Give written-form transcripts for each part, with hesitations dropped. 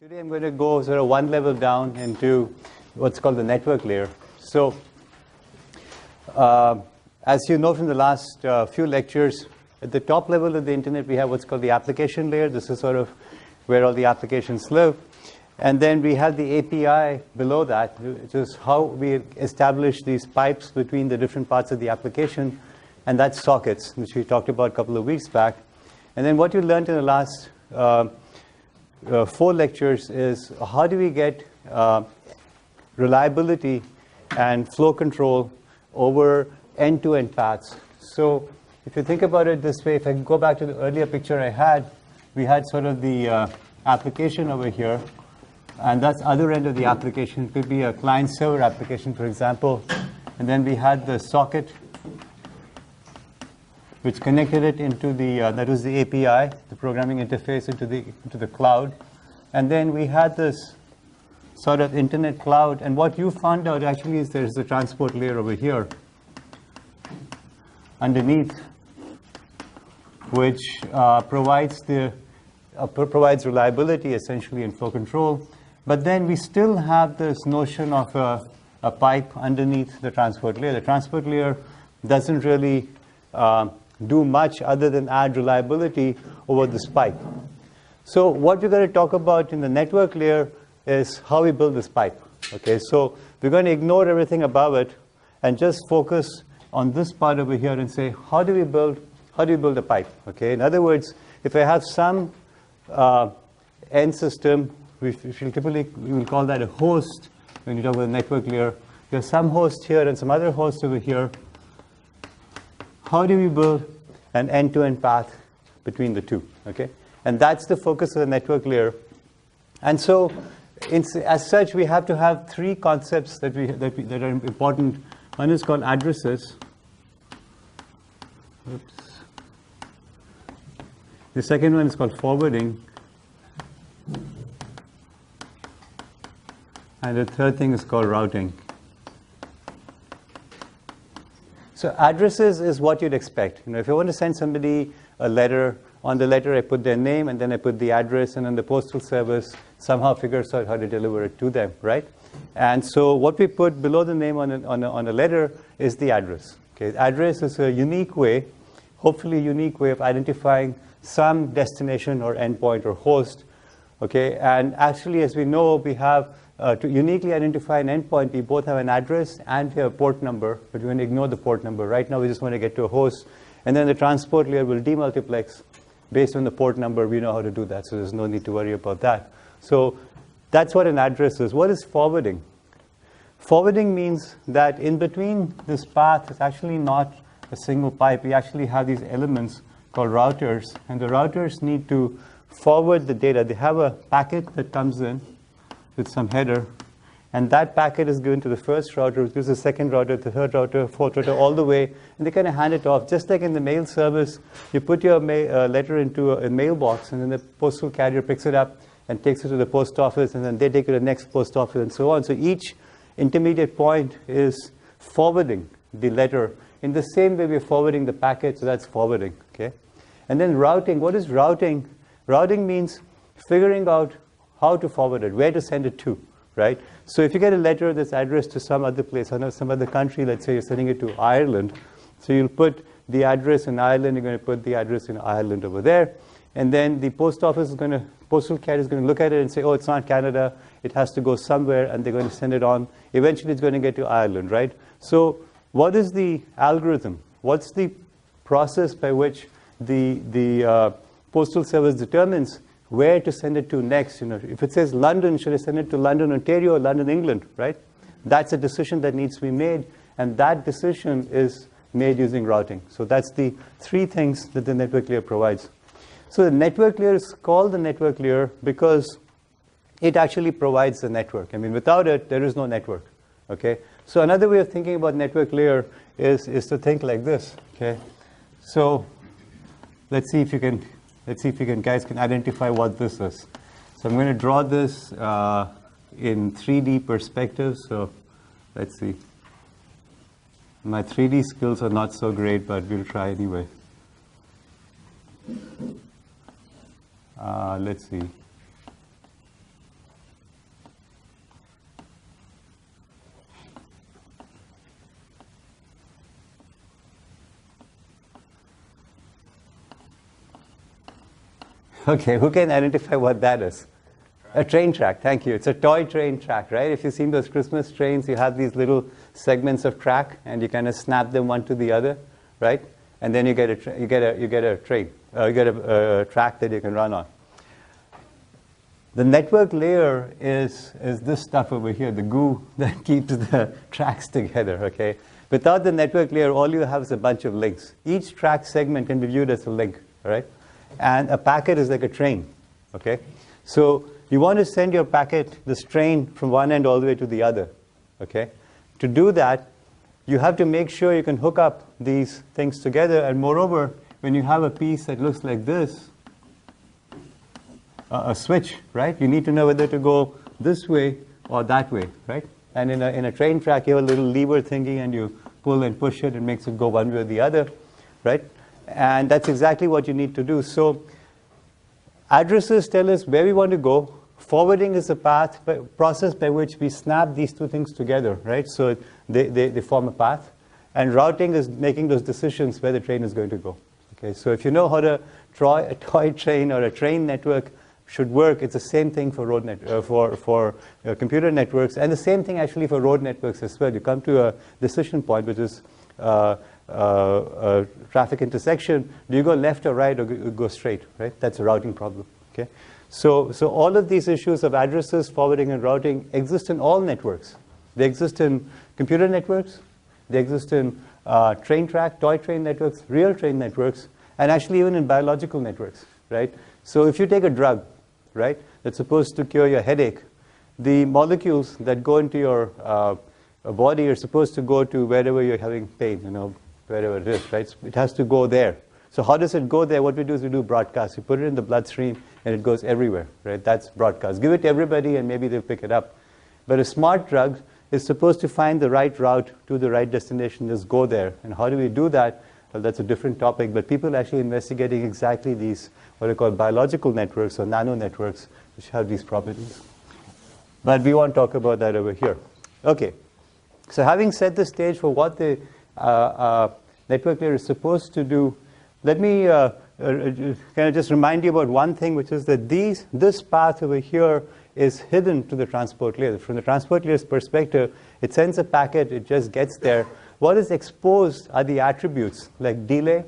Today I'm going to go sort of one level down into what's called the network layer. So, as you know from the last few lectures, at the top level of the internet we have what's called the application layer. This is sort of where all the applications live. And then we have the API below that, which is how we establish these pipes between the different parts of the application, and that's sockets, which we talked about a couple of weeks back. And then what you learned in the last 4 lectures is how do we get reliability and flow control over end-to-end paths. So if you think about it this way, if I go back to the earlier picture I had, we had sort of the application over here, and that's other end of the application. It could be a client-server application, for example. And then we had the socket, which connected it into the, that was the API, the programming interface into the cloud. And then we had this sort of internet cloud. And what you found out actually is there's a transport layer over here underneath, which provides reliability essentially and flow control. But then we still have this notion of a pipe underneath the transport layer. The transport layer doesn't really do much other than add reliability over this pipe. So what we're going to talk about in the network layer is how we build this pipe. Okay, so we're going to ignore everything above it and just focus on this part over here and say, how do we build a pipe? Okay, in other words, if I have some end system, we will call that a host when you talk about the network layer. There's some host here and some other host over here. How do we build an end-to-end path between the two? Okay, and that's the focus of the network layer. And so, as such, we have to have 3 concepts that are important. One is called addresses. Oops. The second one is called forwarding. And the third thing is called routing. So addresses is what you'd expect. You know, if you want to send somebody a letter, on the letter I put their name and then I put the address, and then the postal service somehow figures out how to deliver it to them, right? And so what we put below the name on a letter is the address. Okay, address is a unique way, hopefully a unique way of identifying some destination or endpoint or host. Okay, and actually, as we know, we have to uniquely identify an endpoint, we both have an address and we have a port number, but we're going to ignore the port number. Right now, we just want to get to a host, and then the transport layer will demultiplex based on the port number. We know how to do that, so there's no need to worry about that. So that's what an address is. What is forwarding? Forwarding means that in between this path is actually not a single pipe. We actually have these elements called routers, and the routers need to forward the data. They have a packet that comes in with some header, and that packet is given to the first router, which gives the second router, the third router, fourth router, all the way, and they kind of hand it off. Just like in the mail service, you put your letter into a mailbox, and then the postal carrier picks it up and takes it to the post office, and then they take it to the next post office, and so on. So each intermediate point is forwarding the letter. In the same way, we're forwarding the packet, so that's forwarding. Okay, and then routing. What is routing? Routing means figuring out how to forward it, where to send it to, right? So if you get a letter that's addressed to some other place, some other country, let's say you're sending it to Ireland, so you'll put the address in Ireland, you're going to put the address in Ireland over there, and then the postal carrier is going to look at it and say, oh, it's not Canada, it has to go somewhere, and they're going to send it on. Eventually, it's going to get to Ireland, right? So what is the algorithm? What's the process by which the postal service determines where to send it to next? You know, if it says London, should I send it to London, Ontario, or London, England, right? That's a decision that needs to be made, and that decision is made using routing. So that's the 3 things that the network layer provides. So the network layer is called the network layer because it actually provides the network. I mean, without it, there is no network. Okay. So another way of thinking about network layer is to think like this. Okay. So let's see if you guys can identify what this is. So I'm going to draw this in 3D perspective. So let's see. My 3D skills are not so great, but we'll try anyway. Let's see. Okay, who can identify what that is? A train track, thank you. It's a toy train track, right? If you've seen those Christmas trains, you have these little segments of track, and you kind of snap them one to the other, right? And then you get a train, you get a track that you can run on. The network layer is this stuff over here, the goo that keeps the tracks together, okay? Without the network layer, all you have is a bunch of links. Each track segment can be viewed as a link, all right? And a packet is like a train, okay? So you want to send your packet, this train, from one end all the way to the other, okay? To do that, you have to make sure you can hook up these things together, and moreover, when you have a piece that looks like this, a switch, right? You need to know whether to go this way or that way, right? And in a train track, you have a little lever thingy, and you pull and push it, and it makes it go one way or the other, right? And that's exactly what you need to do. So addresses tell us where we want to go. Forwarding is a process by which we snap these two things together, right? So they form a path. And routing is making those decisions where the train is going to go. Okay, so if you know how a toy train or a train network should work, it's the same thing for computer networks, and the same thing actually for road networks as well. You come to a decision point, which is traffic intersection. Do you go left or right, or go straight, right? That's a routing problem, okay? So all of these issues of addresses, forwarding, and routing exist in all networks. They exist in computer networks, they exist in train track, toy train networks, real train networks, and actually even in biological networks, right? So if you take a drug, right, that's supposed to cure your headache, the molecules that go into your body are supposed to go to wherever you're having pain, wherever it is, right? It has to go there. So how does it go there? What we do is we do broadcast. We put it in the bloodstream, and it goes everywhere, right? That's broadcast. Give it to everybody, and maybe they'll pick it up. But a smart drug is supposed to find the right route to the right destination, just go there. And how do we do that? Well, that's a different topic, but people are actually investigating exactly these, what are called biological networks or nano networks, which have these properties. But we won't talk about that over here. Okay, so having set the stage for what the network layer is supposed to do, let me kind of just remind you about one thing, which is that this path over here is hidden to the transport layer. From the transport layer's perspective, it sends a packet, it just gets there. What is exposed are the attributes like delay,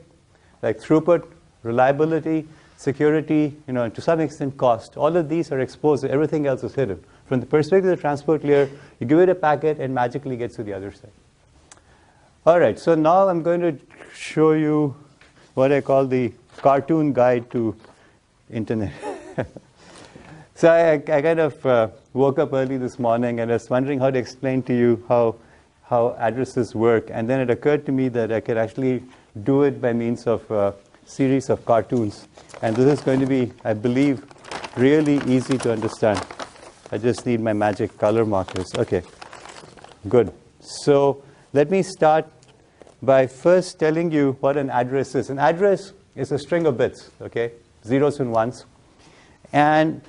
like throughput, reliability, security, to some extent cost. All of these are exposed, everything else is hidden. From the perspective of the transport layer, you give it a packet and magically gets to the other side. All right, so now I'm going to show you what I call the cartoon guide to internet. So I kind of woke up early this morning and I was wondering how to explain to you how addresses work. And then it occurred to me that I could actually do it by means of a series of cartoons. And this is going to be, I believe, really easy to understand. I just need my magic color markers. Okay, good. So let me start by first telling you what an address is. An address is a string of bits, okay, zeros and ones. And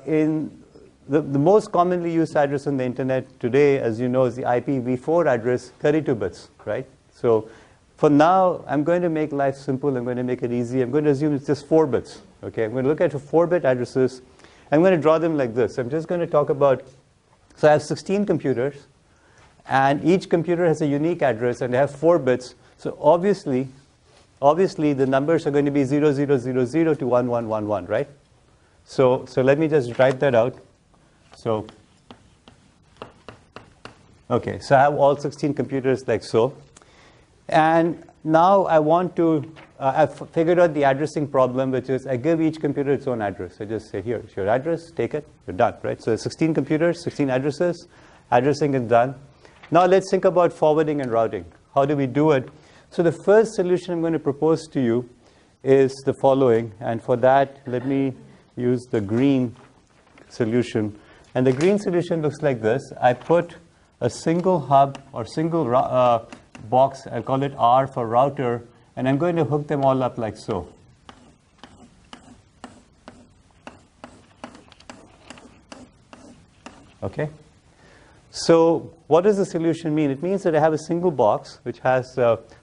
in the most commonly used address on the internet today, as you know, is the IPv4 address, 32 bits, right? So for now, I'm going to make life simple. I'm going to make it easy. I'm going to assume it's just 4 bits, okay? I'm going to look at 4-bit addresses. I'm going to draw them like this. I'm just going to talk about, so I have 16 computers, and each computer has a unique address, and they have 4 bits. So obviously, the numbers are going to be 0000 to 1111, right? So let me just write that out. So, okay, so I have all 16 computers like so. And now I want to, I've figured out the addressing problem, which is I give each computer its own address. I just say, here, it's your address, take it, you're done, right? So 16 computers, 16 addresses, addressing is done. Now let's think about forwarding and routing. How do we do it? So the first solution I'm going to propose to you is the following. And for that, let me use the green solution. And the green solution looks like this. I put a single hub or single box, I'll call it R for router, and I'm going to hook them all up like so. Okay? So what does the solution mean? It means that I have a single box which has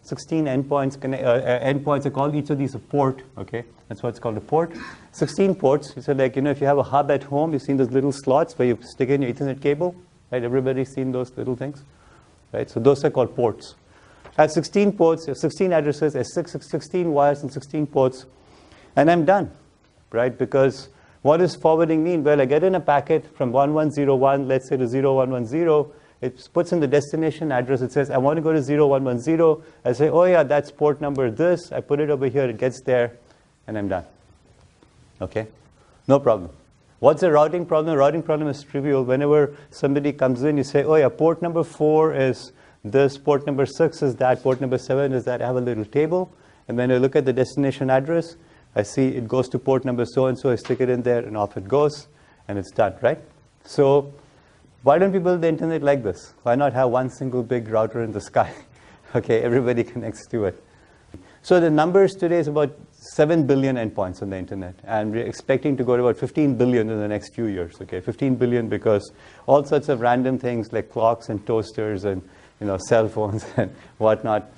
16 endpoints. Endpoints, I call each of these a port. Okay, that's what's called a port. 16 ports. So like, if you have a hub at home, you've seen those little slots where you stick in your Ethernet cable, right? Everybody's seen those little things, right? So those are called ports. I have 16 ports, 16 addresses, 16 wires and 16 ports, and I'm done, right? Because what does forwarding mean? Well, I get in a packet from 1101, let's say to 0110. It puts in the destination address. It says, I want to go to 0110. I say, oh yeah, that's port number this. I put it over here. It gets there, and I'm done. Okay? No problem. What's the routing problem? The routing problem is trivial. Whenever somebody comes in, you say, oh yeah, port number 4 is this, port number 6 is that, port number 7 is that. I have a little table. And when I look at the destination address, I see it goes to port number so-and-so, I stick it in there, and off it goes, and it's done, right? So why don't we build the internet like this? Why not have one single big router in the sky? Okay, everybody connects to it. So the numbers today is about 7 billion endpoints on the internet, and we're expecting to go to about 15 billion in the next few years, okay? 15 billion because all sorts of random things like clocks and toasters and cell phones and whatnot,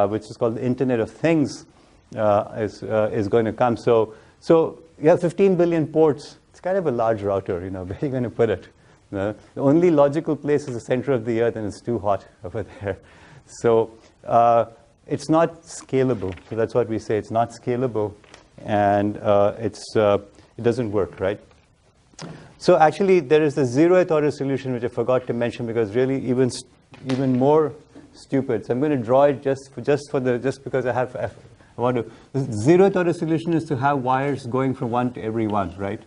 which is called the Internet of Things, is going to come. So you have 15 billion ports. It's kind of a large router, where are you going to put it? The only logical place is the center of the earth, and it's too hot over there. So it's not scalable. So that's what we say. It's not scalable, and it doesn't work, right? So actually, there is the zeroth order solution, which I forgot to mention because really even more stupid. So I'm going to draw it just because I want to. The zeroth order solution is to have wires going from one to every one, right?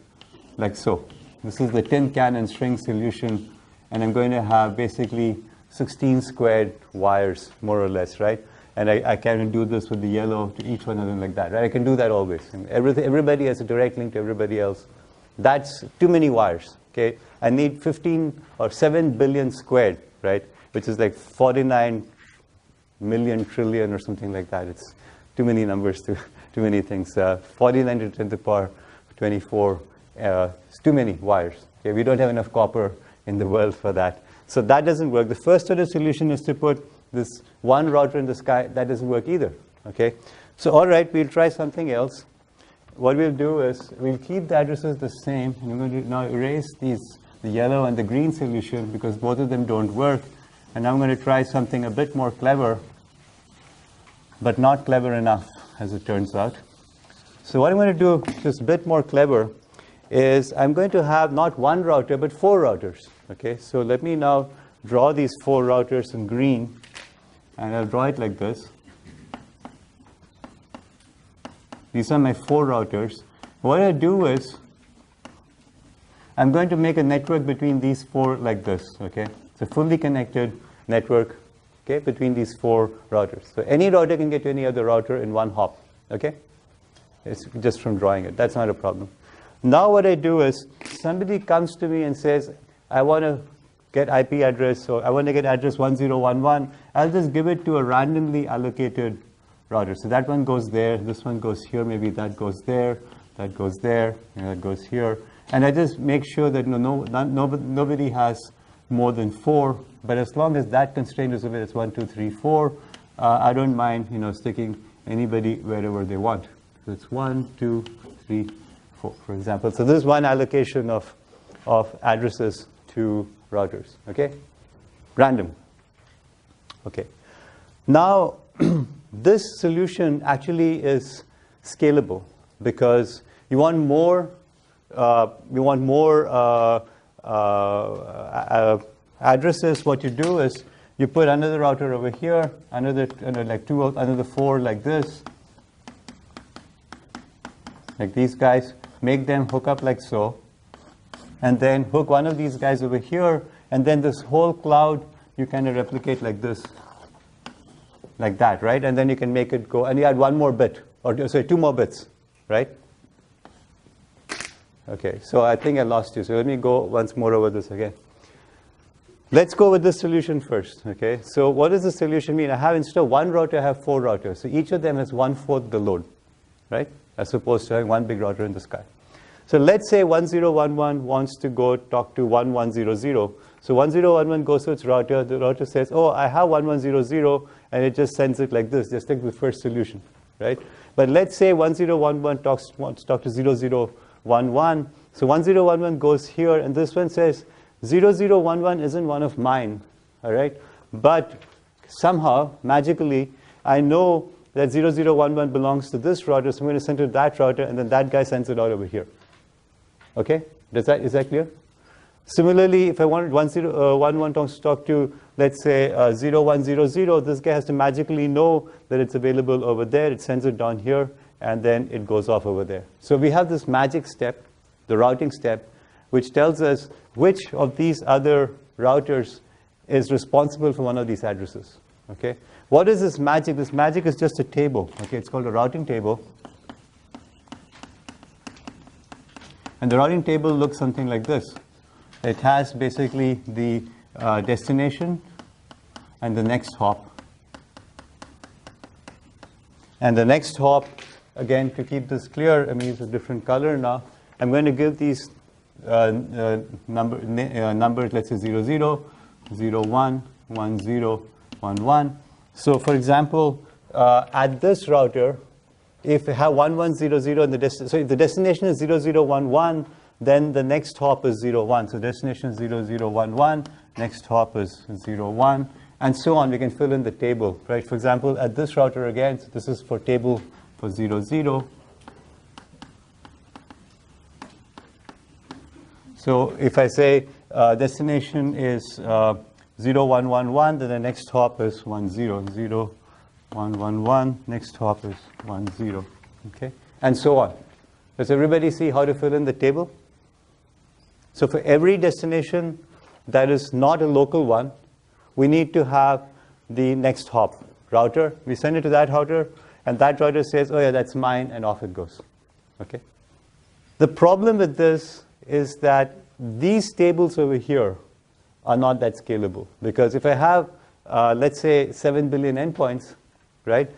Like so. This is the tin can and string solution, and I'm going to have basically 16 squared wires, more or less, right? And I can do this with the yellow to each one of them like that, right? I can do that always. And everybody has a direct link to everybody else. That's too many wires, okay? I need 15 or 7 billion squared, right? Which is like 49 million trillion or something like that. It's too many numbers, too many things. 49 to the 10 to the power 24. It's too many wires. Okay? We don't have enough copper in the world for that. So that doesn't work. The first order solution is to put this one router in the sky. That doesn't work either. Okay? So all right, we'll try something else. What we'll do is we'll keep the addresses the same. And I'm going to now erase the yellow and the green solution because both of them don't work. And I'm going to try something a bit more clever, but not clever enough, as it turns out. So what I'm going to do, just a bit more clever, is I'm going to have not one router, but 4 routers. Okay, so let me now draw these 4 routers in green, and I'll draw it like this. These are my 4 routers. What I do is I'm going to make a network between these 4 like this. Okay, it's a fully connected network, okay, between these 4 routers. So any router can get to any other router in one hop. Okay, it's just from drawing it. That's not a problem. Now what I do is somebody comes to me and says, I want to get IP address, or I want to get address 1011. I'll just give it to a randomly allocated router. So that one goes there, this one goes here, maybe that goes there, that goes there, and that goes here. And I just make sure that nobody has more than 4. But as long as that constraint is over, it's 1, 2, 3, 4. I don't mind, sticking anybody wherever they want. So it's 1, 2, 3, 4, for example. So this is one allocation of addresses to routers. Okay, random. Okay. Now this solution actually is scalable because you want more. Addresses. What you do is you put another router over here, another 4 like this, like these guys. Make them hook up like so, and then hook one of these guys over here, and then this whole cloud you kind of replicate like this, like that, right? And then you can make it go, and you add 1 more bit, or sorry, 2 more bits, right? Okay, so I think I lost you. So let me go once more over this again. Let's go with this solution first, okay? So what does the solution mean? I have, instead of 1 router, I have 4 routers. So each of them has 1/4 the load, right? As opposed to having one big router in the sky. So let's say 1011 wants to go talk to 1100. So 1011 goes to its router. The router says, oh, I have 1100, and it just sends it like this, just like the first solution, right? But let's say 1011 wants to talk to 0011. So 1011 goes here, and this one says 0011 isn't one of mine, all right? But somehow, magically, I know that 0011 belongs to this router, so I'm going to send it to that router, and then that guy sends it out over here. Okay? Is that clear? Similarly, if I wanted 1011 to talk to, let's say, 0100, this guy has to magically know that it's available over there. It sends it down here, and then it goes off over there. So we have this magic step, the routing step, which tells us which of these other routers is responsible for one of these addresses. Okay? What is this magic? This magic is just a table. Okay? It's called a routing table. And the routing table looks something like this. It has basically the destination and the next hop. And the next hop, again, to keep this clear, I mean, it's a different color now. I'm going to give these numbers, let's say 00, 01, 10, 11. So, for example, at this router, if you have 1100 and so if the destination is 0011, then the next hop is 01. So destination is 0011, next hop is 01, and so on. We can fill in the table, right? For example, at this router again, so this is for table for 00. So if I say destination is 0111, then the next hop is 10, 0111, next hop is 10, okay? And so on. Does everybody see how to fill in the table? So for every destination that is not a local one, we need to have the next hop router. We send it to that router, and that router says, oh yeah, that's mine, and off it goes, okay? The problem with this is that these tables over here are not that scalable, because if I have, let's say, 7 billion endpoints, right?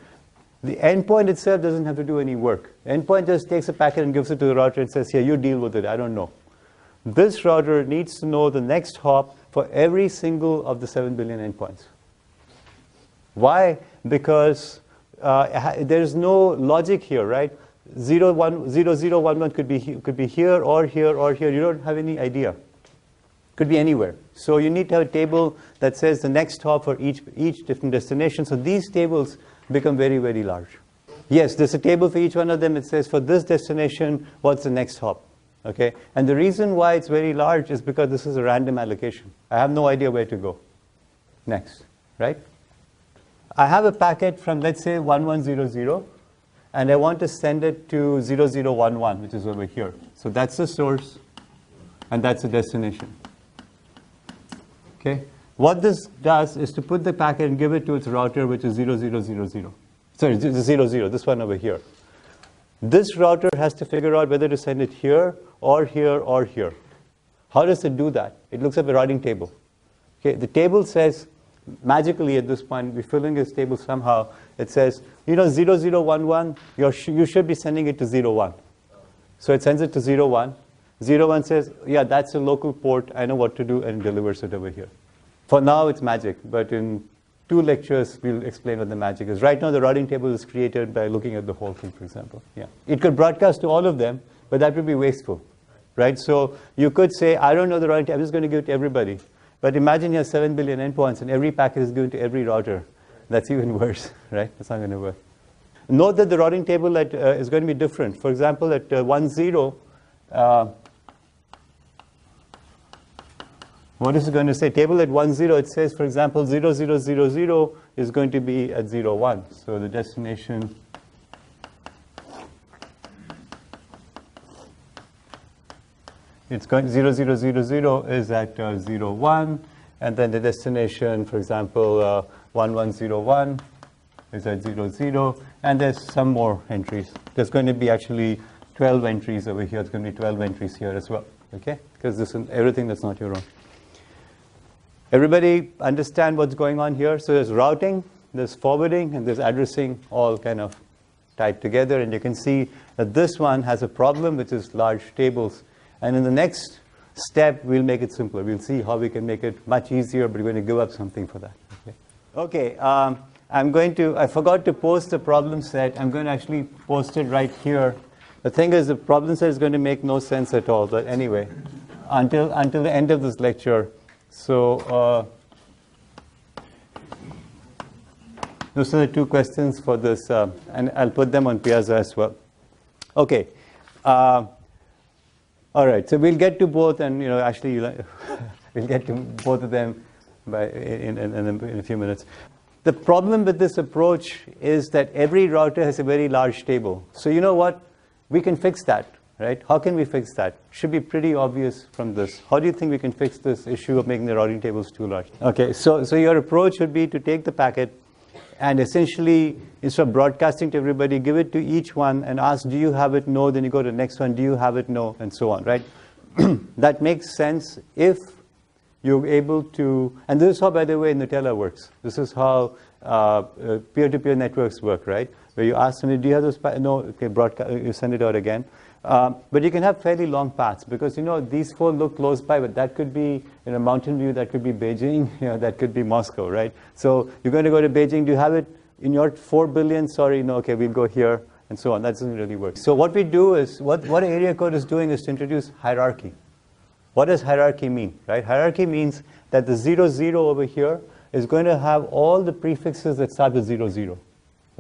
The endpoint itself doesn't have to do any work. The endpoint just takes a packet and gives it to the router and says, here, you deal with it, I don't know. This router needs to know the next hop for every single of the 7 billion endpoints. Why? Because there's no logic here, right? 0011 could be here or here or here. You don't have any idea. Could be anywhere. So you need to have a table that says the next hop for each different destination. So these tables become very, very large. Yes, there's a table for each one of them. It says for this destination, what's the next hop? Okay? And the reason why it's very large is because this is a random allocation. I have no idea where to go next, right? I have a packet from, let's say, 1100, and I want to send it to 0011, which is over here. So that's the source, and that's the destination. Okay? What this does is to put the packet and give it to its router, which is 0000. Sorry, 00, this one over here. This router has to figure out whether to send it here or here or here. How does it do that? It looks at the routing table. Okay, the table says, magically at this point, we're filling this table somehow. It says, 0011, you should be sending it to 01. So it sends it to 01. 01 says, yeah, that's a local port. I know what to do, and delivers it over here. For now, it's magic, but in 2 lectures, we'll explain what the magic is. Right now, the routing table is created by looking at the whole thing, for example. Yeah. It could broadcast to all of them, but that would be wasteful, right? So you could say, I don't know the routing table, I'm just going to give it to everybody. But imagine you have 7 billion endpoints, and every packet is given to every router. That's even worse, right? That's not going to work. Note that the routing table is going to be different. For example, at 10, what is it going to say? Table at 10, it says, for example, 0000 is going to be at 01. So the destination it's going 0000 is at 01, and then the destination, for example, 1101 is at 00, and there's some more entries. There's going to be actually 12 entries over here. There's going to be 12 entries here as well, okay? Because this is everything that's not your own. Everybody understand what's going on here? So there's routing, there's forwarding, and there's addressing all kind of tied together, and you can see that this one has a problem, which is large tables. And in the next step, we'll make it simpler. We'll see how we can make it much easier, but we're going to give up something for that. Okay, I forgot to post the problem set. I'm going to actually post it right here. The thing is, the problem set is going to make no sense at all, but anyway, until the end of this lecture. So, those are the two questions for this, and I'll put them on Piazza as well. Okay. All right, so we'll get to both, and actually, we'll get to both of them in a few minutes. The problem with this approach is that every router has a very large table. So you know what? We can fix that, right? How can we fix that? Should be pretty obvious from this. How do you think we can fix this issue of making the routing tables too large? Okay, so your approach would be to take the packet and essentially, instead of broadcasting to everybody, give it to each one and ask, do you have it? No. Then you go to the next one, do you have it? No, and so on, right? That makes sense if you're able to, and this is how, by the way, Nutella works. This is how peer-to-peer networks work, right? Where you ask somebody, do you have those? No, okay, broadcast, you send it out again. But you can have fairly long paths because, these four look close by, but that could be in a Mountain View, that could be Beijing, that could be Moscow, right? So you're going to go to Beijing, do you have it in your 4 billion? Sorry, no, okay, we'll go here, and so on. That doesn't really work. So what we do is, what area code is doing is to introduce hierarchy. What does hierarchy mean, right? Hierarchy means that the 0, 0 over here is going to have all the prefixes that start with 0, 0.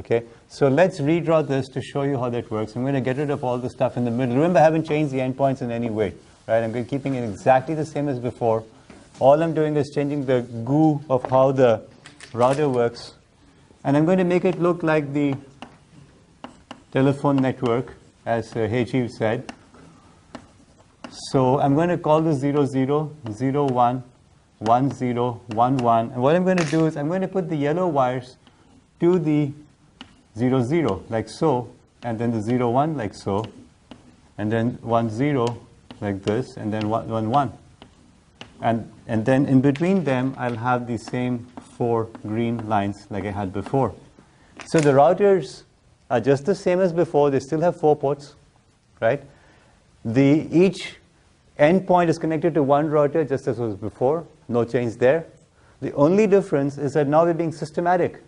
Okay, so let's redraw this to show you how that works. I'm going to get rid of all the stuff in the middle. Remember, I haven't changed the endpoints in any way, right? I'm keeping it exactly the same as before. All I'm doing is changing the goo of how the router works. And I'm going to make it look like the telephone network, as Heiji said. So I'm going to call this 0, 0, 0, 1, 1, 0, 1, 1. And what I'm going to do is I'm going to put the yellow wires to the 0, 0, like so, and then the 0, 1, like so, and then 1, 0, like this, and then 1, 1, 1. And then in between them, I'll have the same 4 green lines like I had before. So the routers are just the same as before. They still have 4 ports, right? Each endpoint is connected to one router just as was before. No change there. The only difference is that now we're being systematic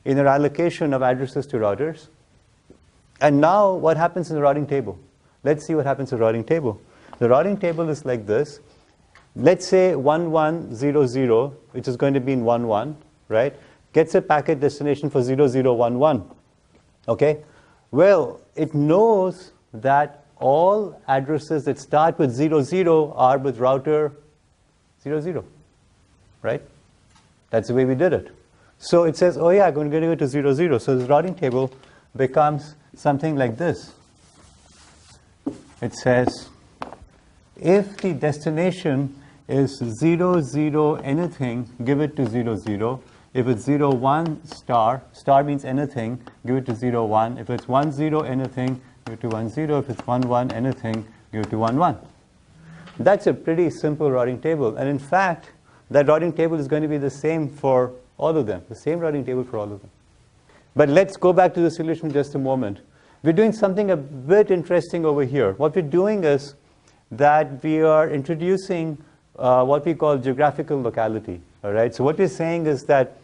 in our allocation of addresses to routers. And now what happens in the routing table? Let's see what happens in the routing table. The routing table is like this. Let's say 1100, which is going to be in 11, right? Gets a packet destination for 0011. Okay? Well, it knows that all addresses that start with 00 are with router 00, right? That's the way we did it. So it says, oh yeah, I'm going to go to 00. So this routing table becomes something like this. It says, if the destination is 00 anything, give it to 00. If it's 01 star, star means anything, give it to 01. If it's 10 anything, give it to 10. If it's 11 anything, give it to 11. That's a pretty simple routing table. And in fact, that routing table is going to be the same for all of them, the same routing table for all of them. But let's go back to the solution just a moment. We're doing something a bit interesting over here. What we're doing is that we are introducing what we call geographical locality. All right. So what we're saying is that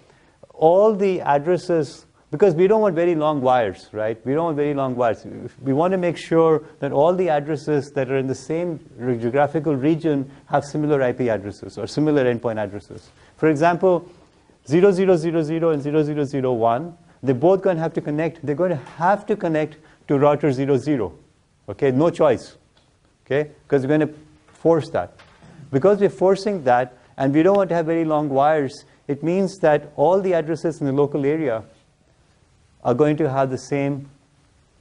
all the addresses, because we don't want very long wires, right? We don't want very long wires. We want to make sure that all the addresses that are in the same geographical region have similar IP addresses or similar endpoint addresses. For example, 0000 and 0001, they're both going to have to connect. They're going to have to connect to router 00. Okay, no choice. Okay, because we're going to force that. Because we're forcing that, and we don't want to have very long wires, it means that all the addresses in the local area are going to have the same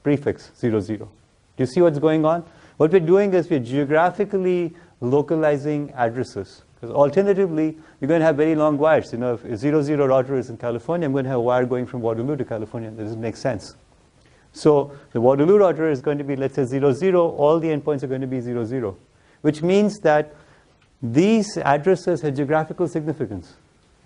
prefix, 00. Do you see what's going on? What we're doing is we're geographically localizing addresses. Because alternatively, you're going to have very long wires. If a 00 router is in California, I'm going to have a wire going from Waterloo to California. That doesn't make sense. So the Waterloo router is going to be, let's say, 00. All the endpoints are going to be 00, which means that these addresses have geographical significance.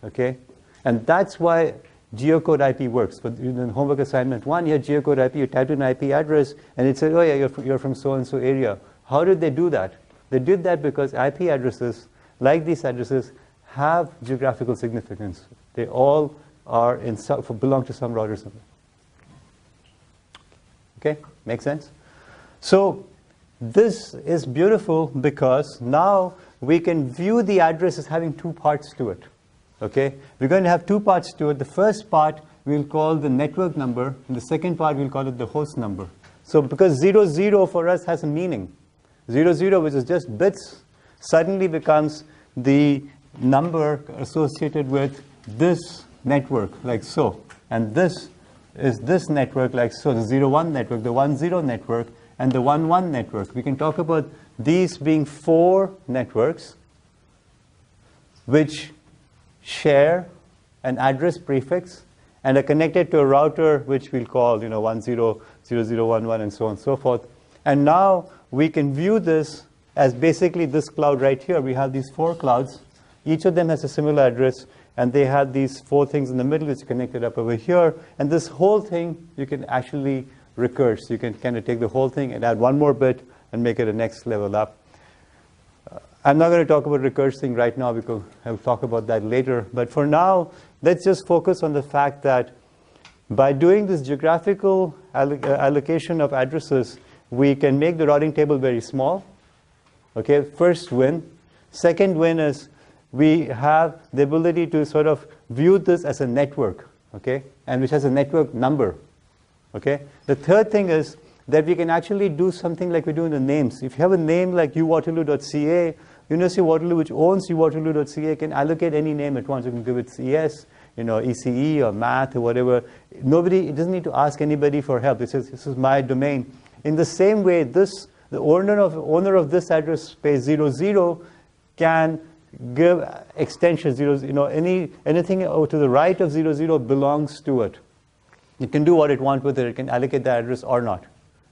Okay? And that's why geocode IP works. But in homework assignment 1, you had geocode IP, you typed in IP address, and it said, oh yeah, you're from so-and-so area. How did they do that? They did that because IP addresses, like these addresses, have geographical significance. They all are belong to some router somewhere. Okay, make sense? So this is beautiful because now we can view the address as having two parts to it. Okay, we're going to have two parts to it. The first part we'll call the network number, and the second part we'll call it the host number. So because 00 for us has a meaning, 00, which is just bits, suddenly becomes the number associated with this network, like so. And this is this network, like so, the 01 network, the 10 network, and the 11 network. We can talk about these being 4 networks which share an address prefix and are connected to a router which we'll call 10, 0011, and so on and so forth. And now we can view this as basically this cloud right here. We have these 4 clouds. Each of them has a similar address, and they have these 4 things in the middle which are connected up over here. And this whole thing you can actually recurse. You can kind of take the whole thing and add one more bit and make it a next level up. I'm not going to talk about recursing right now because I'll talk about that later. But for now, let's just focus on the fact that by doing this geographical allocation of addresses, we can make the routing table very small. Okay, first win. Second win is we have the ability to sort of view this as a network, okay, and which has a network number. Okay. The third thing is that we can actually do something like we do in the names. If you have a name like uwaterloo.ca, University of Waterloo, which owns uwaterloo.ca, can allocate any name it wants. You can give it CES, ECE or math or whatever. It doesn't need to ask anybody for help. It says, this is my domain. In the same way, the owner of this address space 00 can give extensions. Anything to the right of 00 belongs to it. It can do what it wants with it. It can allocate the address or not.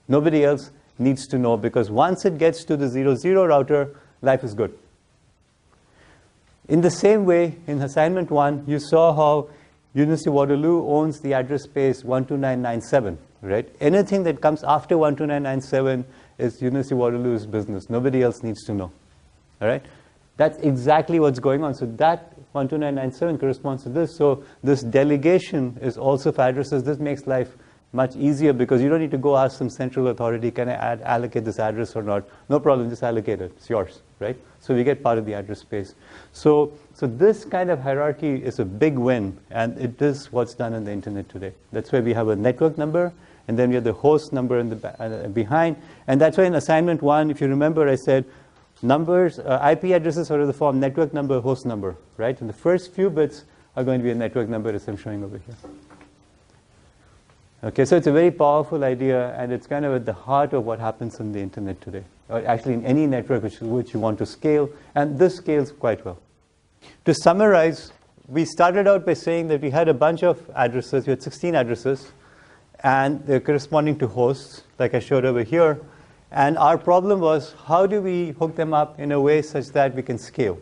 Nobody else needs to know, because once it gets to the 00 router, life is good. In the same way, in assignment 1, you saw how University of Waterloo owns the address space 12997, right? Anything that comes after 12997 is University of Waterloo's business. Nobody else needs to know, all right? That's exactly what's going on. So that 12997 corresponds to this. So this delegation is also for addresses. This makes life much easier because you don't need to go ask some central authority, can I allocate this address or not? No problem, just allocate it. It's yours, right? So we get part of the address space. So this kind of hierarchy is a big win, and it is what's done on the internet today. That's why we have a network number, and then we have the host number in the behind. And that's why in assignment 1, if you remember, I said numbers, IP addresses are of the form network number, host number, right? And the first few bits are going to be a network number, as I'm showing over here. Okay, so it's a very powerful idea, and it's kind of at the heart of what happens on the internet today, or actually in any network which you want to scale, and this scales quite well. To summarize, we started out by saying that we had a bunch of addresses. We had 16 addresses, and they're corresponding to hosts, like I showed over here. And our problem was, how do we hook them up in a way such that we can scale?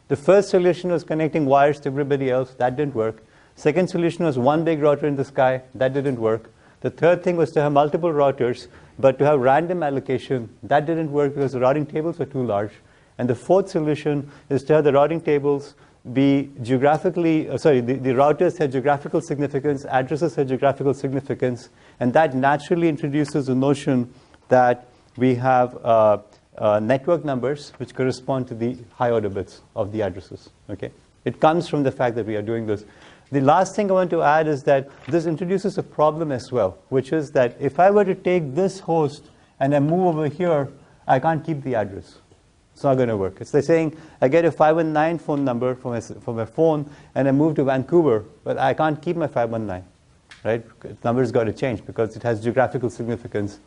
The first solution was connecting wires to everybody else. That didn't work. Second solution was one big router in the sky. That didn't work. The third thing was to have multiple routers, but to have random allocation. That didn't work because the routing tables were too large. And the fourth solution is to have the routing tables be geographically, the routers have geographical significance, addresses have geographical significance, and that naturally introduces the notion that we have network numbers which correspond to the high order bits of the addresses. Okay, it comes from the fact that we are doing this. The last thing I want to add is that this introduces a problem as well, which is that if I were to take this host and I move over here, I can't keep the address. It's not going to work. It's like saying I get a 519 phone number from my phone and I move to Vancouver, but I can't keep my 519, right? The number's got to change because it has geographical significance.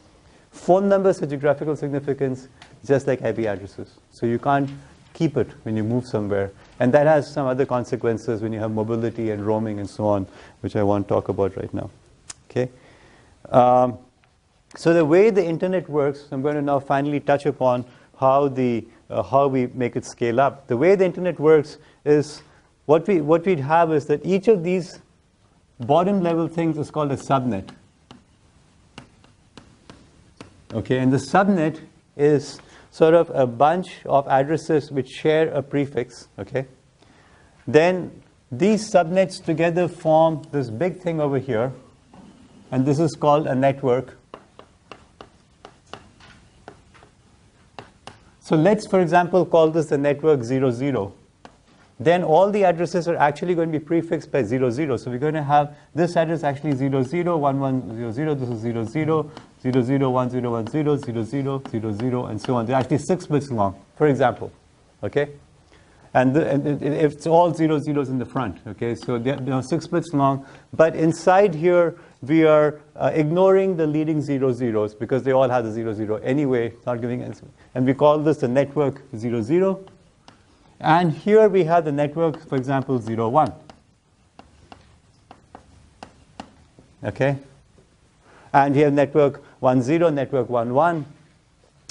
Phone numbers have geographical significance just like IP addresses. So you can't keep it when you move somewhere. And that has some other consequences when you have mobility and roaming and so on, which I won't talk about right now. Okay. So the way the internet works, I'm going to now finally touch upon how we make it scale up. The way the internet works is what we'd have is that each of these bottom level thing is called a subnet. Okay, and the subnet is sort of a bunch of addresses which share a prefix. Okay, then these subnets together form this big thing over here, and this is called a network. So let's, for example, call this the network 00. Then all the addresses are actually going to be prefixed by 00. So we're going to have this address actually 001100. This is 00, 001010, 0000, and so on. They're actually 6 bits long, for example. Okay, and it's all 00s in the front. Okay, so they're 6 bits long. But inside here, we are ignoring the leading 00s because they all have the 00 anyway, not giving answer. And we call this the network 00. And here we have the network, for example, 01. Okay? And here network 10, network 11.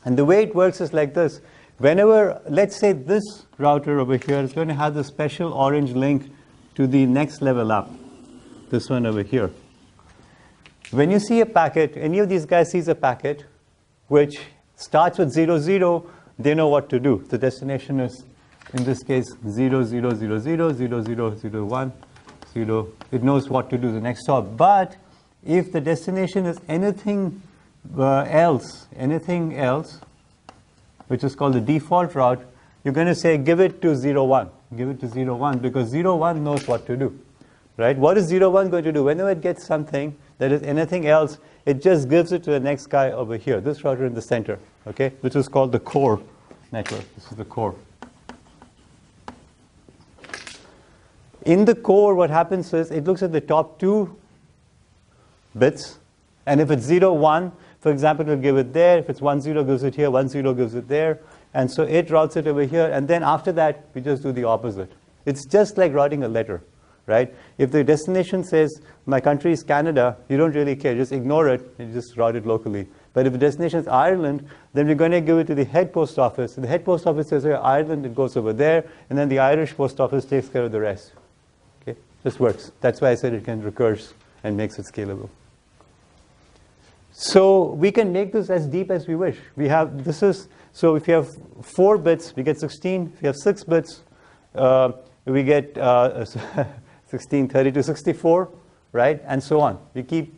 And the way it works is like this. Whenever, let's say this router over here is going to have the special orange link to the next level up. This one over here. When you see a packet, any of these guys sees a packet which starts with 00, they know what to do. The destination is, in this case, 0000, 0001, 0. It knows what to do the next stop. But if the destination is anything else, which is called the default route, you're going to say give it to 01. Give it to 01 because 01 knows what to do. Right? What is 01 going to do? Whenever it gets something that is anything else, it just gives it to the next guy over here, this router in the center, okay, which is called the core network. This is the core. In the core, what happens is it looks at the top 2 bits, and if it's 01, for example, it will give it there. If it's 10, gives it here, 10 gives it there, and so it routes it over here, and then after that, we just do the opposite. It's just like routing a letter. Right? If the destination says, my country is Canada, you don't really care. Just ignore it and just route it locally. But if the destination is Ireland, then we're going to give it to the head post office. And the head post office says, Ireland, it goes over there. And then the Irish post office takes care of the rest. Okay? This works. That's why I said it can recurse and makes it scalable. So we can make this as deep as we wish. We have, this is, so if you have 4 bits, we get 16. If you have 6 bits, we get 16, 32, 64, right? And so on. We keep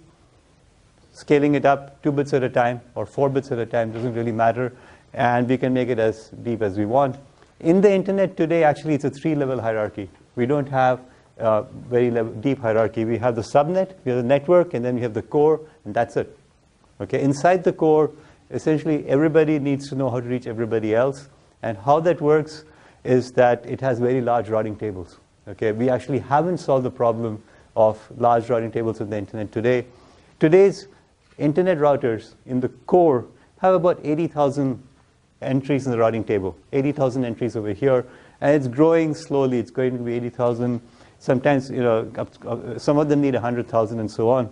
scaling it up 2 bits at a time or 4 bits at a time, doesn't really matter. And we can make it as deep as we want. In the internet today, actually, it's a 3-level hierarchy. We don't have very deep hierarchy. We have the subnet, we have the network, and then we have the core, and that's it. Okay, inside the core, essentially, everybody needs to know how to reach everybody else. And how that works is that it has very large routing tables. Okay, we actually haven't solved the problem of large routing tables in the internet today. Today's internet routers in the core have about 80,000 entries in the routing table. 80,000 entries over here, and it's growing slowly. It's going to be 80,000. Sometimes, you know, some of them need 100,000 and so on.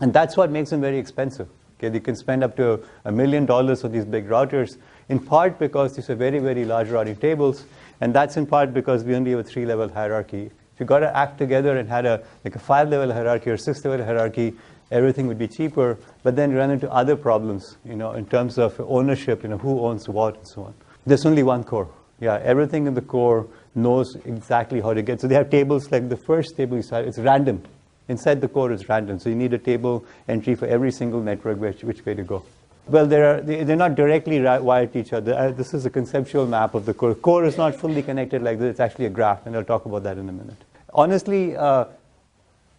And that's what makes them very expensive. Okay, they can spend up to $1 million for these big routers, in part because these are very, very large routing tables. And that's in part because we only have a 3-level hierarchy. If you got to act together and had like a 5-level hierarchy or 6-level hierarchy, everything would be cheaper. But then you run into other problems, you know, in terms of ownership, you know, who owns what and so on. There's only one core. Yeah, everything in the core knows exactly how to get. So they have tables like the first table you saw, it's random. Inside the core is random. So you need a table entry for every single network, which way to go. Well, they're not directly wired to each other. This is a conceptual map of the core. Core is not fully connected like this. It's actually a graph, and I'll talk about that in a minute. Honestly,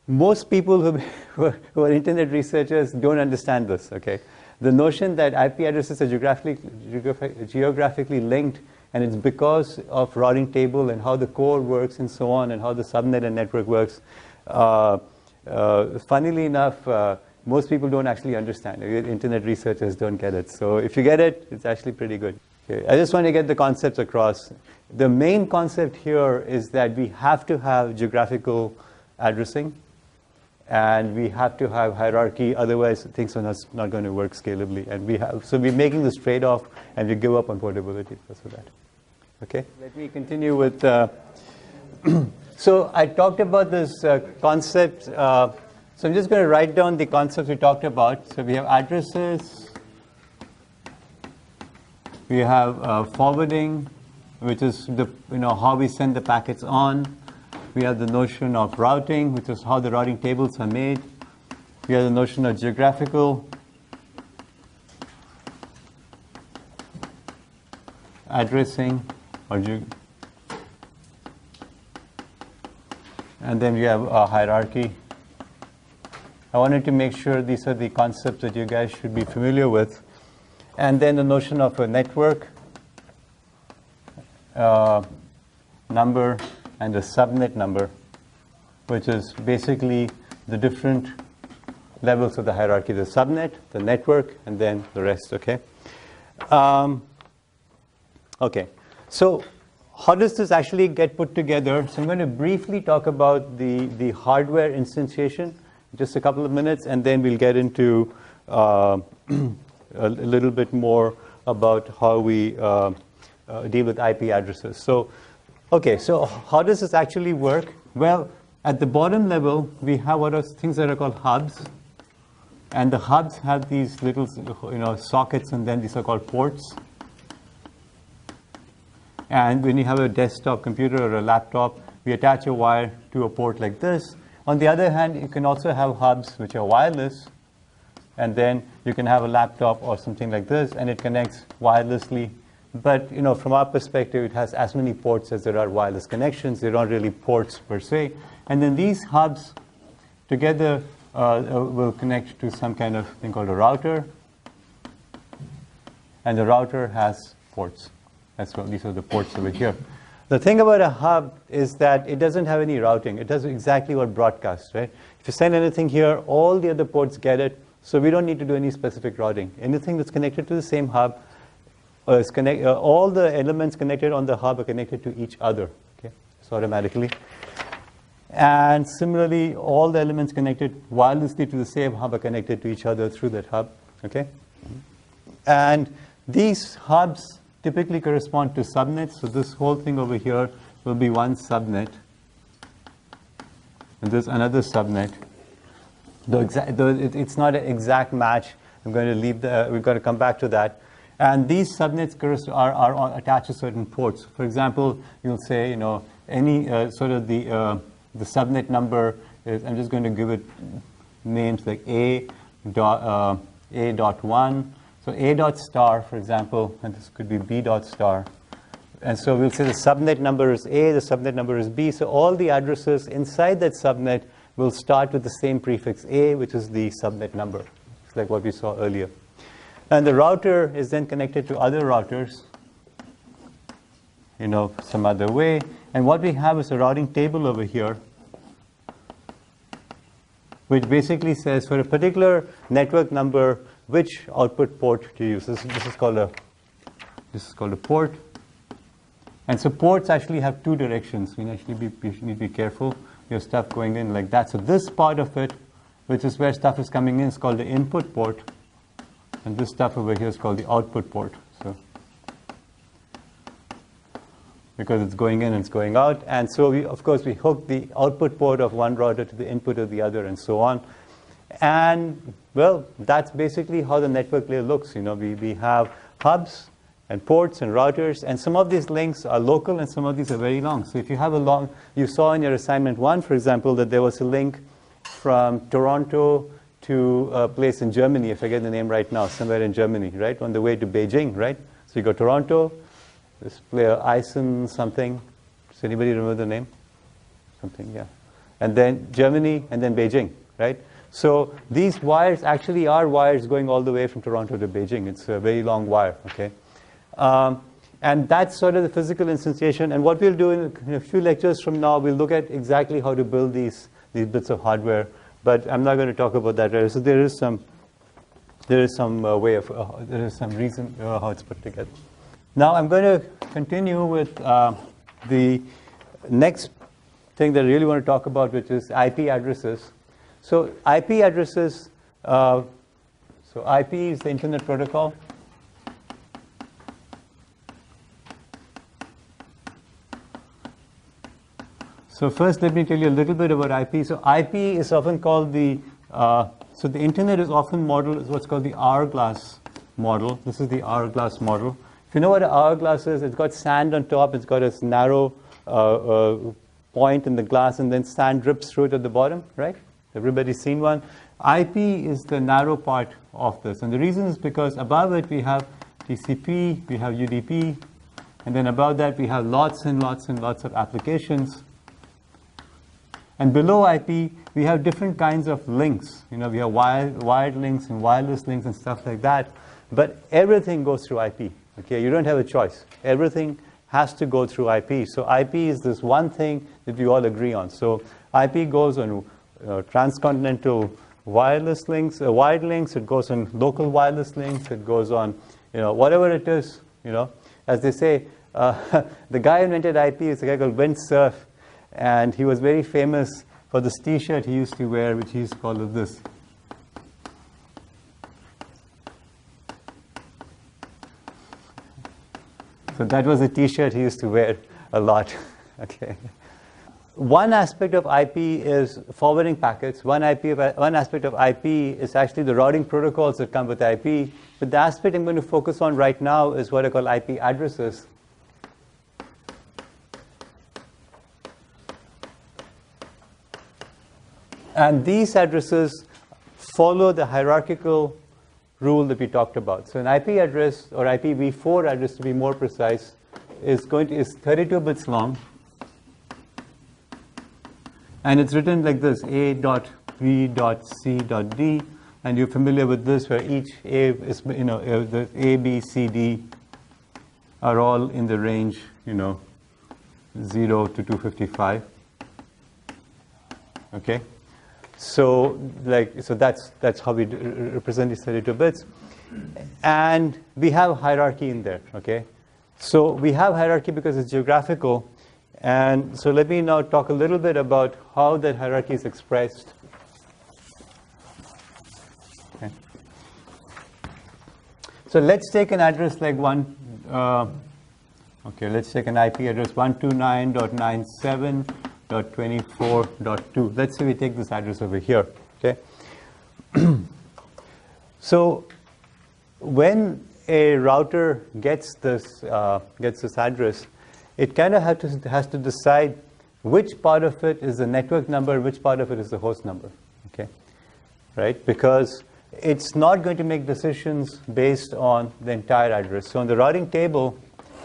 most people who are internet researchers don't understand this. Okay, the notion that IP addresses are geographically linked, and it's because of routing table and how the core works and so on, and how the subnet and network works. Funnily enough, most people don't actually understand. Internet researchers don't get it. So if you get it, it's actually pretty good. Okay. I just want to get the concepts across. The main concept here is that we have to have geographical addressing, and we have to have hierarchy. Otherwise, things are not going to work scalably. And so we're making this trade-off, and we give up on portability because of that. Okay. Let me continue with. So I talked about this concept. So I'm just going to write down the concepts we talked about. So we have addresses. We have forwarding, which is the how we send the packets on. We have the notion of routing, which is how the routing tables are made. We have the notion of geographical addressing, and then we have a hierarchy. I wanted to make sure these are the concepts that you guys should be familiar with. And then the notion of a network, number, and a subnet number, which is basically the different levels of the hierarchy: the subnet, the network, and then the rest. Okay. Okay. So how does this actually get put together? So I'm going to briefly talk about the hardware instantiation, just a couple of minutes, and then we'll get into a little bit more about how we deal with IP addresses. So, okay, so how does this actually work? Well, at the bottom level, we have what are things that are called hubs, and the hubs have these little, sockets, and then these are called ports. And when you have a desktop computer or a laptop, we attach a wire to a port like this. On the other hand, you can also have hubs which are wireless, and then you can have a laptop or something like this, and it connects wirelessly. But from our perspective, it has as many ports as there are wireless connections. They're not really ports per se. And then these hubs together will connect to some kind of thing called a router, and the router has ports. That's what these are the ports over here. The thing about a hub is that it doesn't have any routing. It does exactly what broadcasts, right? If you send anything here, all the other ports get it, so we don't need to do any specific routing. Anything that's connected to the same hub is all the elements connected on the hub are connected to each other, okay, so automatically. And similarly, all the elements connected wirelessly to the same hub are connected to each other through that hub, okay? And these hubs typically correspond to subnets. So this whole thing over here will be one subnet, and there's another subnet. Though it's not an exact match. I'm going to leave we're going to come back to that. And these subnets are attached to certain ports. For example, you'll say any sort of the subnet number is. I'm just going to give it names like A.1. So A dot star, for example, and this could be B dot star. And so we'll say the subnet number is A, the subnet number is B. So all the addresses inside that subnet will start with the same prefix A, which is the subnet number. It's like what we saw earlier. And the router is then connected to other routers, some other way. And what we have is a routing table over here, which basically says for a particular network number, which output port to use. This is called a port. And so ports actually have two directions. We need to be careful. We have stuff going in like that. So this part of it, which is where stuff is coming in, is called the input port. And this stuff over here is called the output port. So because it's going in and it's going out. And so of course we hook the output port of one router to the input of the other, and so on. And well, that's basically how the network layer looks. We have hubs and ports and routers, and some of these links are local and some of these are very long. So if you have you saw in your assignment 1, for example, that there was a link from Toronto to a place in Germany, I forget the name right now, somewhere in Germany, right, on the way to Beijing, right? So you go Toronto, this player Eisen something. Does anybody remember the name? Something, yeah. And then Germany, and then Beijing, right? So these wires actually are wires going all the way from Toronto to Beijing. It's a very long wire, okay? And that's sort of the physical instantiation. And what we'll do in a few lectures from now, we'll look at exactly how to build these bits of hardware. But I'm not going to talk about that right. So there is some reason how it's put together. Now I'm going to continue with the next thing that I really want to talk about, which is IP addresses. So IP addresses, so IP is the Internet Protocol. So first, let me tell you a little bit about IP. So IP is often called so the internet is often modeled as what's called the hourglass model. This is the hourglass model. If you know what an hourglass is, it's got sand on top, it's got this narrow point in the glass, and then sand drips through it at the bottom, right? Everybody's seen one. IP is the narrow part of this, and the reason is because above it we have TCP, we have UDP, and then above that we have lots and lots and lots of applications. And below IP, we have different kinds of links. You know, we have wired links and wireless links and stuff like that. But everything goes through IP. Okay, you don't have a choice. Everything has to go through IP. So IP is this one thing that we all agree on. So IP goes on transcontinental wireless links, wired links. It goes on local wireless links. It goes on, whatever it is. As they say, the guy who invented IP is a guy called Windsurf. And he was very famous for this T-shirt he used to wear, which he used to call this. So that was a T-shirt he used to wear a lot. Okay. One aspect of IP is forwarding packets. One aspect of IP is actually the routing protocols that come with IP. But the aspect I'm going to focus on right now is what I call IP addresses. And these addresses follow the hierarchical rule that we talked about. So an IP address, or IPv4 address to be more precise, is 32 bits long. And it's written like this, A.B.C.D. And you're familiar with this, where each A is, the A, B, C, D are all in the range, 0 to 255. Okay? So that's how we represent these 32 bits. And we have hierarchy in there, okay? So we have hierarchy because it's geographical. And so let me now talk a little bit about how that hierarchy is expressed. Okay. So let's take an address like let's take an IP address 129.97.24.2. Let's say we take this address over here, okay? So when a router gets this address, it kind of has to decide which part of it is the network number, which part of it is the host number, okay? Right? Because it's not going to make decisions based on the entire address. So on the routing table,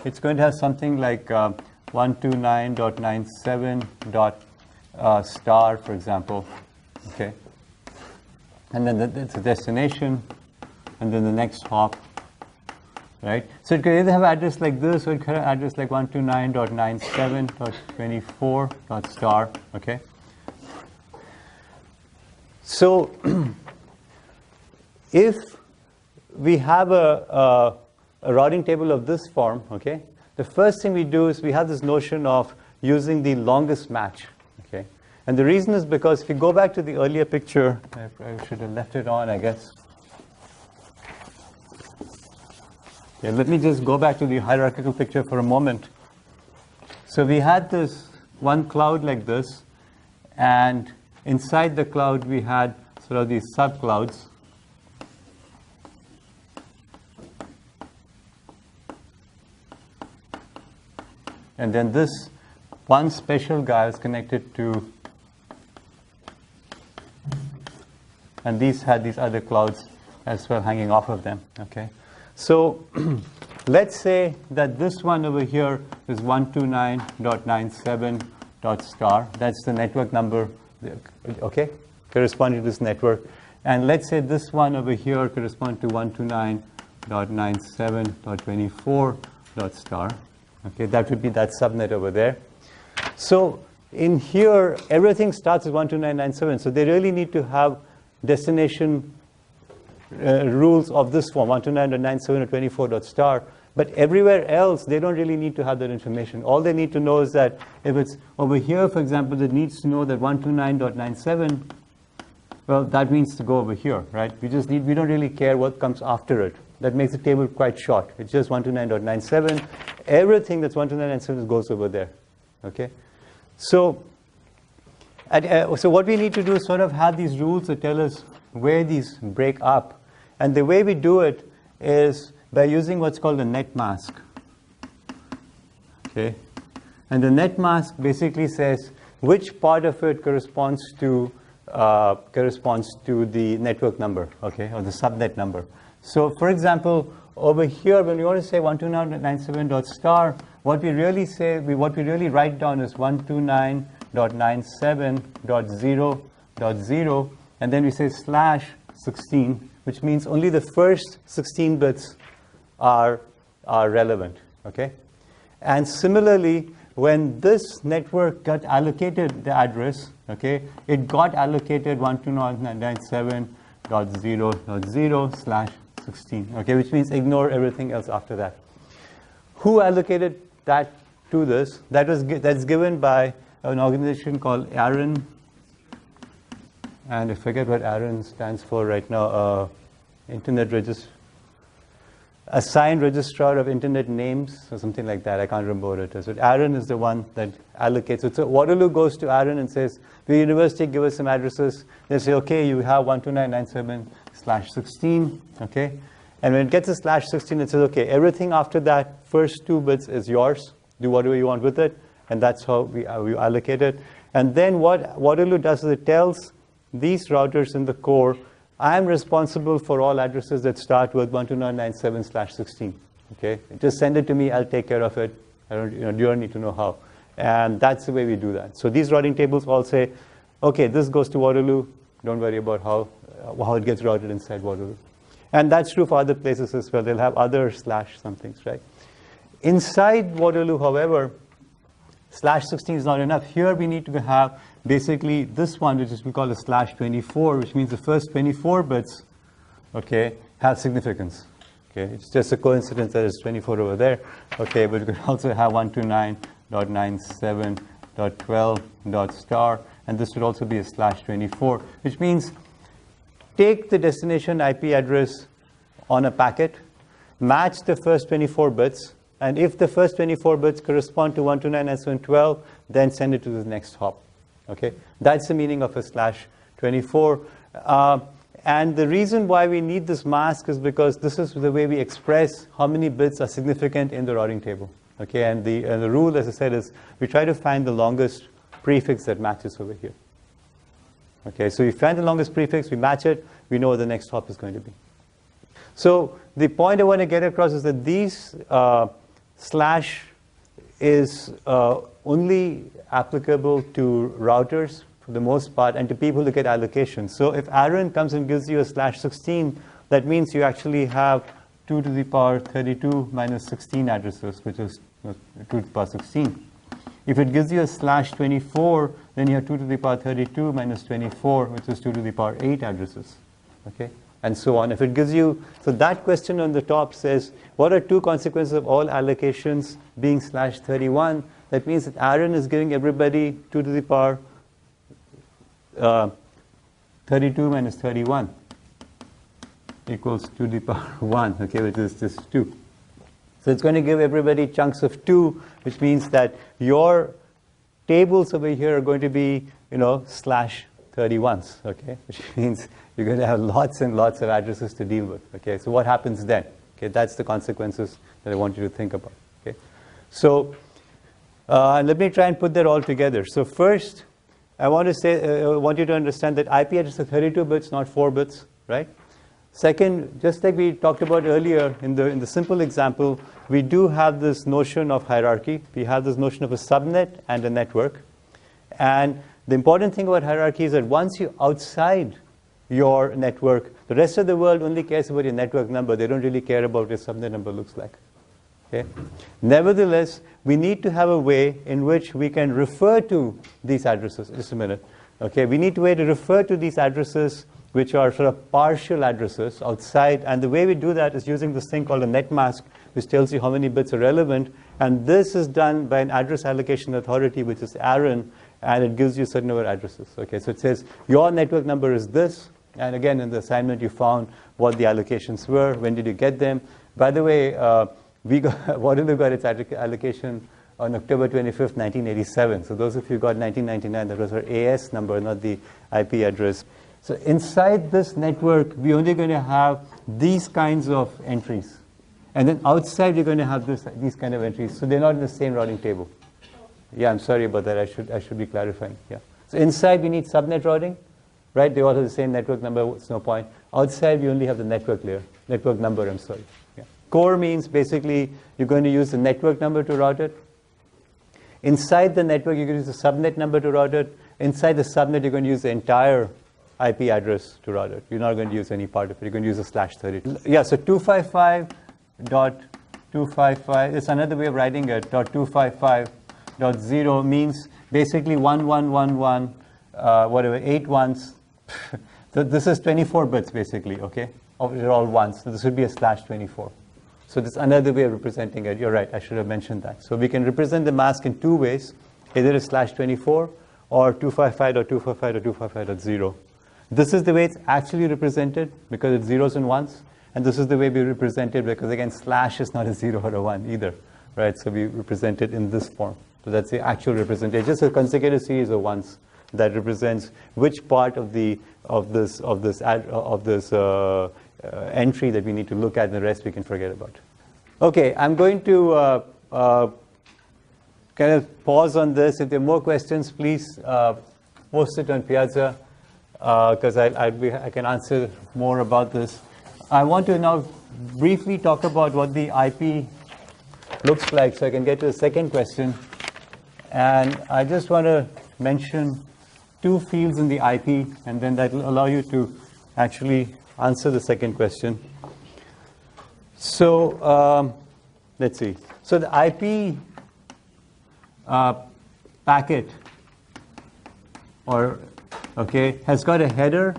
it's going to have something like 129.97. Star, for example, okay? And then it's a destination, and then the next hop, right? So it could either have address like this, or it could have address like 129.97.24. Okay? So if we have a routing table of this form, okay, the first thing we do is we have this notion of using the longest match, okay? And the reason is because if you go back to the earlier picture, I should have left it on, I guess. Okay, let me just go back to the hierarchical picture for a moment. So we had this one cloud like this, and inside the cloud we had sort of these subclouds. And then this one special guy is connected to, and these had these other clouds as well hanging off of them, okay? So let's say that this one over here is 129.97. That's the network number, okay, corresponding to this network. And let's say this one over here corresponds to 129.97.24. Okay, that would be that subnet over there. So in here, everything starts with 129.97. So they really need to have destination rules of this form, 129.97.24. But everywhere else, they don't really need to have that information. All they need to know is that if it's over here, for example, it needs to know that 129.97, well, that means to go over here, right? We don't really care what comes after it. That makes the table quite short. It's just 129.97. Everything that's 129.97 goes over there, okay? So So what we need to do is sort of have these rules that tell us where these break up. And the way we do it is by using what's called a net mask. Okay? And the net mask basically says which part of it corresponds to the network number, okay, or the subnet number. So, for example, over here, when we want to say 129.97 *, what we really write down is 129.97.0.0, and then we say /16, which means only the first 16 bits are relevant, okay? And similarly, when this network got allocated the address, okay, it got allocated 129.97.0.0/16, okay, which means ignore everything else after that. Who allocated that to this? That's given by an organization called AARON, and I forget what AARON stands for right now. Assigned Registrar of Internet Names, or something like that. I can't remember what it is. But AARON is the one that allocates it. So Waterloo goes to AARON and says, the university, give us some addresses. They say, okay, you have 129.97/16, okay? And when it gets a /16, it says, okay, everything after that, first 2 bits is yours. Do whatever you want with it. And that's how we allocate it. And then what Waterloo does is it tells these routers in the core, I'm responsible for all addresses that start with 129.97/16. Okay, just send it to me. I'll take care of it. You don't need to know how. And that's the way we do that. So these routing tables all say, okay, this goes to Waterloo. Don't worry about how it gets routed inside Waterloo. And that's true for other places as well. They'll have other /somethings, right? Inside Waterloo, however, /16 is not enough. Here we need to have basically this one, which is we call a /24, which means the first 24 bits, okay, have significance. Okay, it's just a coincidence that it's 24 over there. Okay, but we could also have 129.97.12. And this would also be a /24, which means take the destination IP address on a packet, match the first 24 bits, and if the first 24 bits correspond to 129.97.12, then send it to the next hop. Okay, that's the meaning of a /24. And the reason why we need this mask is because this is the way we express how many bits are significant in the routing table. Okay, and the rule, as I said, is we try to find the longest prefix that matches over here. Okay, so we find the longest prefix, we match it, we know what the next hop is going to be. So the point I want to get across is that these slash is only applicable to routers for the most part and to people who get allocations. So if AARON comes and gives you a /16, that means you actually have 2 to the power 32 minus 16 addresses, which is 2 to the power 16. If it gives you a /24, then you have 2 to the power 32 minus 24, which is 2 to the power 8 addresses. Okay, and so on. If it gives you, so that question on the top says, what are 2 consequences of all allocations being /31? That means that AARON is giving everybody 2 to the power 32 minus 31 equals 2 to the power 1, okay, which is just 2. So it's going to give everybody chunks of 2, which means that your tables over here are going to be, /31s, okay, which means you're going to have lots and lots of addresses to deal with, okay. So what happens then? Okay, that's the consequences that I want you to think about, okay. So let me try and put that all together. So first, I want you to understand that IP address is 32 bits, not 4 bits, right? Second, just like we talked about earlier in the simple example, we do have this notion of hierarchy. We have this notion of a subnet and a network. And the important thing about hierarchy is that once you're outside your network, the rest of the world only cares about your network number. They don't really care about what your subnet number looks like. Okay? Nevertheless, we need to have a way in which we can refer to these addresses. Just a minute. Okay? We need a way to refer to these addresses which are sort of partial addresses outside. And the way we do that is using this thing called a net mask, which tells you how many bits are relevant. And this is done by an address allocation authority, which is AARON, and it gives you a certain number of addresses. Okay, so it says your network number is this. And again, in the assignment, you found what the allocations were. When did you get them? By the way, Waterloo got its allocation on October 25th, 1987. So those of you who got 1999, that was our AS number, not the IP address. So inside this network, we're only going to have these kinds of entries. And then outside, you're going to have these kind of entries. So they're not in the same routing table. Yeah, I'm sorry about that. I should be clarifying. Yeah. So inside, we need subnet routing, right? They all have the same network number. It's no point. Outside, we only have the network layer, network number, I'm sorry. Yeah. Core means basically you're going to use the network number to route it. Inside the network, you're going to use the subnet number to route it. Inside the subnet, you're going to use the entire IP address to route it. You're not going to use any part of it. You're going to use a /32. Yeah, so 255.255, it's another way of writing it. .255.0 means basically 1111, whatever, 8 ones. So this is 24 bits basically, okay? They're all ones. So this would be a /24. So this is another way of representing it. You're right, I should have mentioned that. So we can represent the mask in two ways, either a /24 or 255.255.255.0. This is the way it's actually represented because it's zeros and ones. And this is the way we represent it because, again, slash is not a 0 or a 1 either, right? So we represent it in this form. So that's the actual representation. Just a consecutive series of ones that represents which part of this entry that we need to look at, and the rest we can forget about. Okay, I'm going to kind of pause on this. If there are more questions, please post it on Piazza because I can answer more about this. I want to now briefly talk about what the IP looks like so I can get to the second question. And I just want to mention two fields in the IP, and then that will allow you to actually answer the second question. So let's see. So the IP packet has got a header,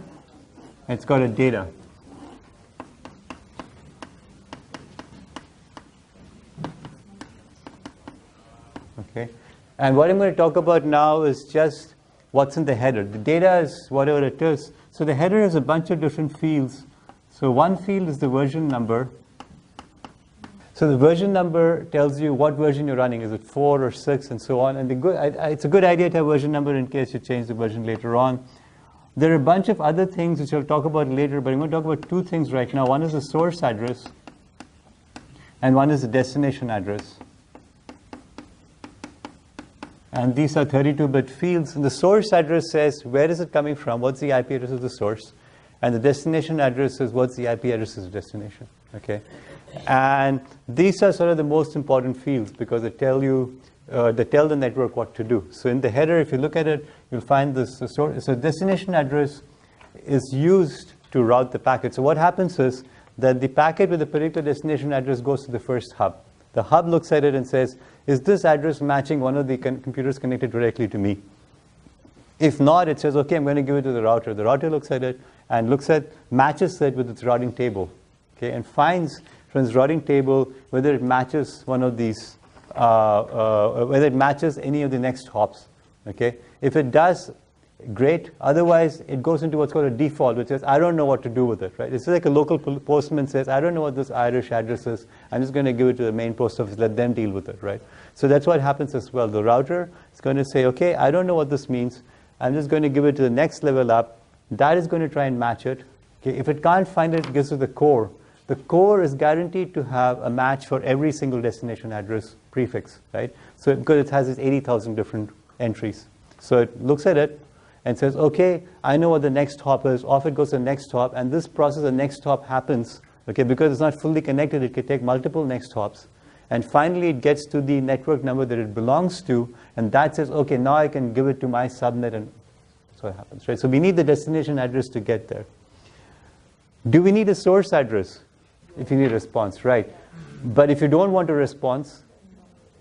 and it's got a data. Okay, and what I'm going to talk about now is just what's in the header. The data is whatever it is. So the header is a bunch of different fields. So one field is the version number. So the version number tells you what version you're running. Is it 4 or 6 and so on? And it's a good idea to have version number in case you change the version later on. There are a bunch of other things which I'll talk about later, but I'm going to talk about two things right now. One is the source address, and one is the destination address. And these are 32-bit fields. And the source address says, where is it coming from? What's the IP address of the source? And the destination address is, what's the IP address of the destination? Okay. And these are sort of the most important fields because they tell the network what to do. So in the header, if you look at it, you'll find this source. So destination address is used to route the packet. So what happens is that the packet with a particular destination address goes to the first hub. The hub looks at it and says, is this address matching one of the computers connected directly to me? If not, it says, okay, I'm going to give it to the router. The router looks at it and matches it with its routing table, okay, and finds from its routing table whether it matches one of these, whether it matches any of the next hops, okay. If it does, great. Otherwise, it goes into what's called a default, which says, I don't know what to do with it, right? It's like a local postman says, I don't know what this Irish address is. I'm just going to give it to the main post office, let them deal with it, right? So that's what happens as well. The router is going to say, okay, I don't know what this means. I'm just going to give it to the next level up. That is going to try and match it. Okay? If it can't find it, it gives it the core. The core is guaranteed to have a match for every single destination address prefix, right? So because it has these 80,000 different entries. So it looks at it and says, okay, I know what the next hop is. Off it goes to the next hop. And this process of next hop happens, okay, because it's not fully connected. It can take multiple next hops. And finally, it gets to the network number that it belongs to. And that says, okay, now I can give it to my subnet. And that's what happens, right? So we need the destination address to get there. Do we need a source address if you need a response? Right. But if you don't want a response,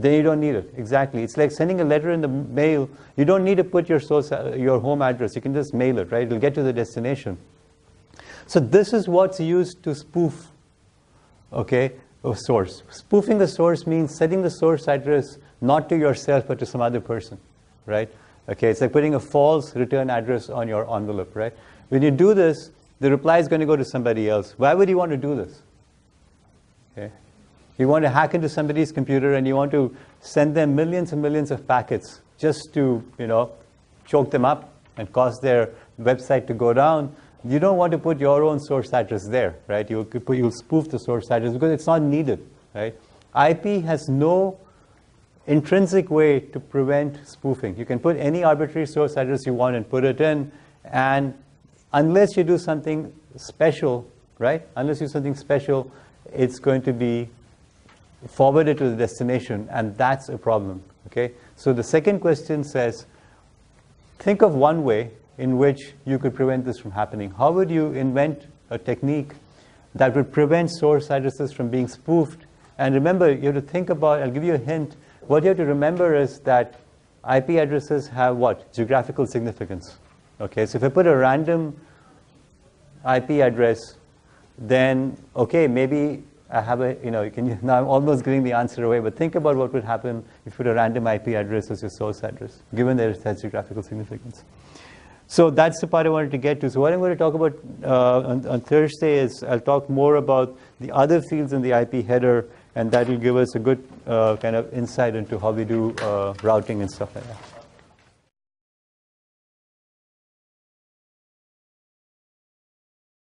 then you don't need it. Exactly. It's like sending a letter in the mail. You don't need to put your home address. You can just mail it, right? It'll get to the destination. So this is what's used to spoof, okay, a source. Spoofing the source means setting the source address not to yourself, but to some other person, right? Okay, it's like putting a false return address on your envelope, right? When you do this, the reply is going to go to somebody else. Why would you want to do this? Okay. You want to hack into somebody's computer and you want to send them millions and millions of packets just to, choke them up and cause their website to go down. You don't want to put your own source address there, right? You'll spoof the source address because it's not needed, right? IP has no intrinsic way to prevent spoofing. You can put any arbitrary source address you want and put it in, and unless you do something special, right? Unless you do something special, it's going to be forwarded to the destination, and that's a problem, okay? So the second question says, think of one way in which you could prevent this from happening. How would you invent a technique that would prevent source addresses from being spoofed? And remember, you have to think about, I'll give you a hint, what you have to remember is that IP addresses have what? Geographical significance, okay? So if I put a random IP address, then, okay, maybe I have a, now I'm almost giving the answer away, but think about what would happen if you put a random IP address as your source address, given that it has geographical significance. So that's the part I wanted to get to. So what I'm going to talk about on Thursday is I'll talk more about the other fields in the IP header, and that will give us a good kind of insight into how we do routing and stuff like that.